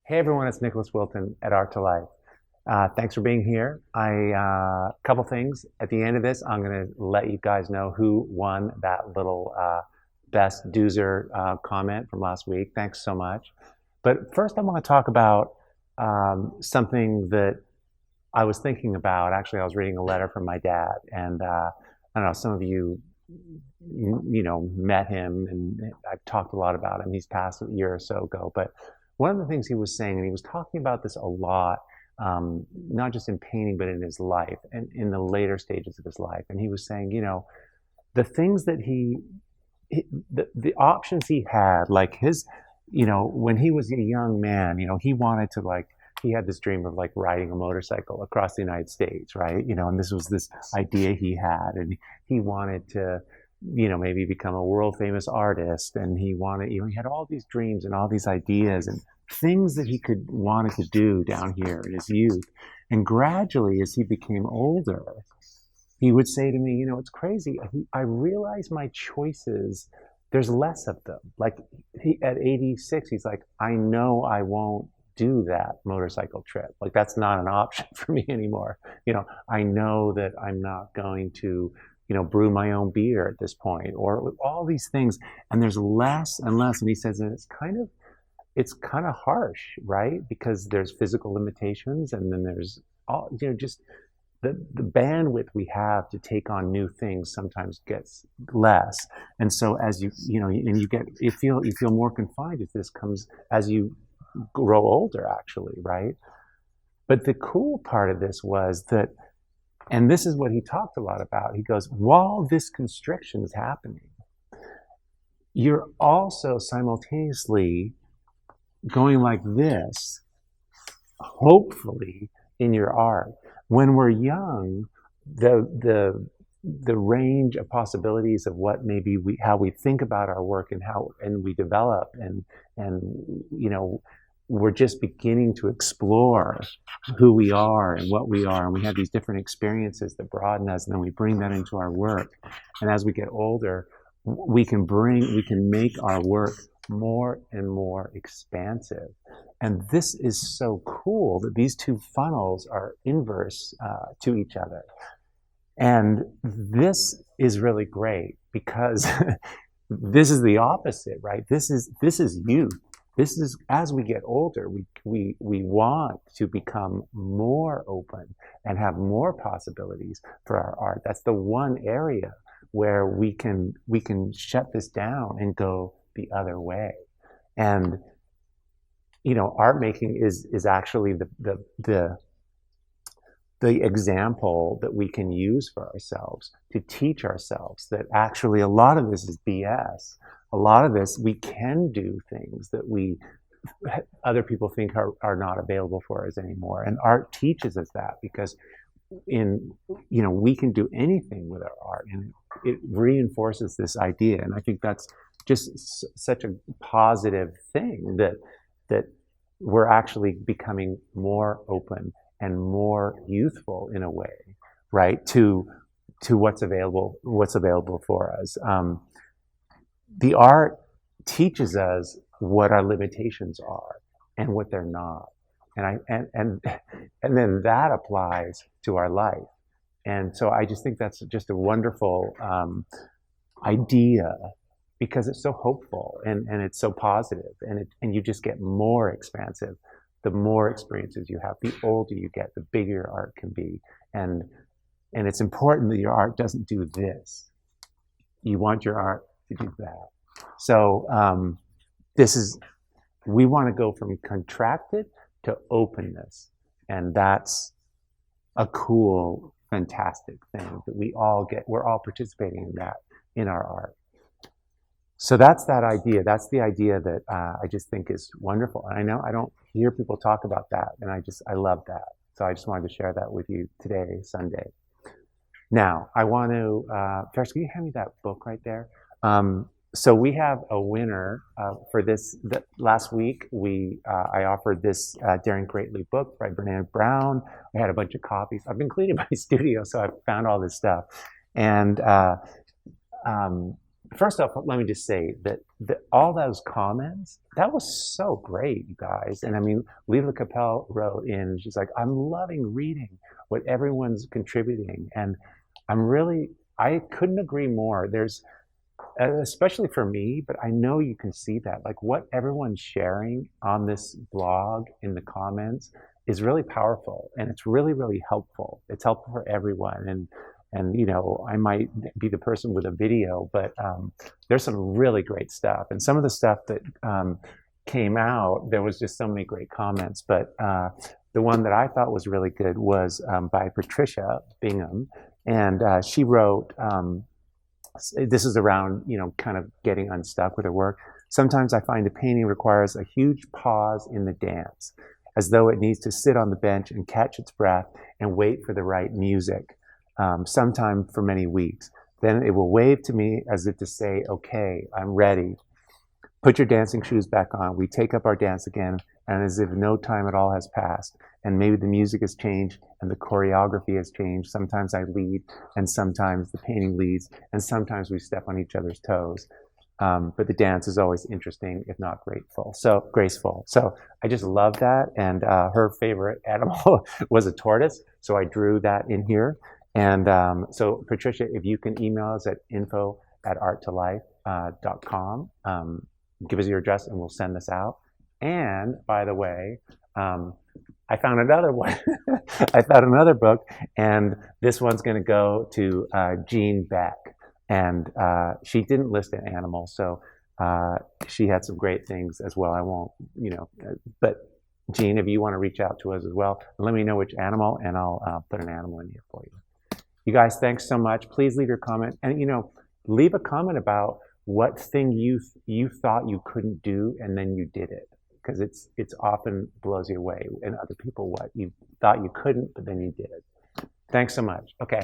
Hey everyone, it's Nicholas Wilton at Art to Life. Thanks for being here. Couple things. At the end of this, I'm going to let you guys know who won that little best doozer comment from last week. Thanks so much. But first, I want to talk about something that I was thinking about. Actually, I was reading a letter from my dad, and I don't know, some of you met him, and I've talked a lot about him. He's passed a year or so ago, but one of the things he was saying, and he was talking about this a lot, not just in painting, but in his life and in the later stages of his life. And he was saying, the things that the options he had, like when he was a young man, he wanted to he had this dream of riding a motorcycle across the United States, right? And this was this idea he had, and he wanted to, maybe become a world famous artist. And he wanted, he had all these dreams and all these ideas and things that he wanted to do down here in his youth. And gradually, as he became older, he would say to me, it's crazy. I realize my choices, there's less of them. Like at 86, he's like, I know I won't do that motorcycle trip. Like that's not an option for me anymore. I know that I'm not going to, brew my own beer at this point, or all these things. And there's less and less. And he says, and it's kind of harsh, right? Because there's physical limitations, and then there's all, just the bandwidth we have to take on new things sometimes gets less. And so as you feel more confined as this comes as you grow older, actually, right? But the cool part of this was that, and this is what he talked a lot about, he goes, while this constriction is happening, you're also simultaneously going like this, hopefully, in your art. When we're young, the range of possibilities of what maybe how we think about our work and we develop and we're just beginning to explore who we are and what we are, and we have these different experiences that broaden us, and then we bring that into our work. And as we get older, we can make our work more and more expansive. And this is so cool that these two funnels are inverse to each other. And this is really great because this is the opposite, right? This is youth. This is, as we get older, we want to become more open and have more possibilities for our art. That's the one area where we can shut this down and go the other way. And art making is actually the example that we can use for ourselves to teach ourselves that actually a lot of this is BS. A lot of this, we can do things that other people think are not available for us anymore. And art teaches us that, because we can do anything with our art, and it reinforces this idea. And I think that's just such a positive thing, that we're actually becoming more open and more youthful in a way, right? To what's available for us. The art teaches us what our limitations are and what they're not, and then that applies to our life. And so I just think that's just a wonderful idea, because it's so hopeful and it's so positive, and you just get more expansive the more experiences you have. The older you get, the bigger your art can be, and it's important that your art doesn't do this. You want your art to do that. So we want to go from contracted to openness, and that's a cool, fantastic thing that we're all participating in that in our art. So that's that idea. That's the idea that I just think is wonderful. And I know I don't hear people talk about that, and I love that. So I just wanted to share that with you today, Sunday. Now, I want to, first, can you hand me that book right there? So we have a winner for this. Last week, I offered this Daring Greatly book by Brené Brown. I had a bunch of copies. I've been cleaning my studio, so I've found all this stuff. And first off, let me just say that all those comments, that was so great, you guys. And I mean, Lila Capel wrote in, she's like, I'm loving reading what everyone's contributing. And I couldn't agree more. There's, especially for me, but I know you can see that. Like what everyone's sharing on this blog in the comments is really powerful and it's really, really helpful. It's helpful for everyone. And you know, I might be the person with a video, but there's some really great stuff. And some of the stuff that came out, there was just so many great comments. But the one that I thought was really good was by Patricia Bingham. And she wrote, this is around, you know, kind of getting unstuck with her work. Sometimes I find a painting requires a huge pause in the dance, as though it needs to sit on the bench and catch its breath and wait for the right music, sometime for many weeks. Then it will wave to me as if to say, okay, I'm ready. Put your dancing shoes back on. We take up our dance again, and as if no time at all has passed. And maybe the music has changed and the choreography has changed. Sometimes I lead, and sometimes the painting leads, and sometimes we step on each other's toes. But the dance is always interesting, if not graceful. So I just love that. And her favorite animal was a tortoise. So I drew that in here. And so Patricia, if you can email us at info@arttolife.com, give us your address and we'll send this out. And by the way, I found another one. I found another book, and this one's going to go to Jean Beck. And she didn't list an animal, so she had some great things as well. I won't, you know, but Jean, if you want to reach out to us as well, let me know which animal, and I'll put an animal in here for you. You guys, thanks so much. Please leave your comment, and you know, leave a comment about what thing you thought you couldn't do, and then you did it, because it's often blows you away, and other people what you thought you couldn't, but then you did it. Thanks so much. Okay.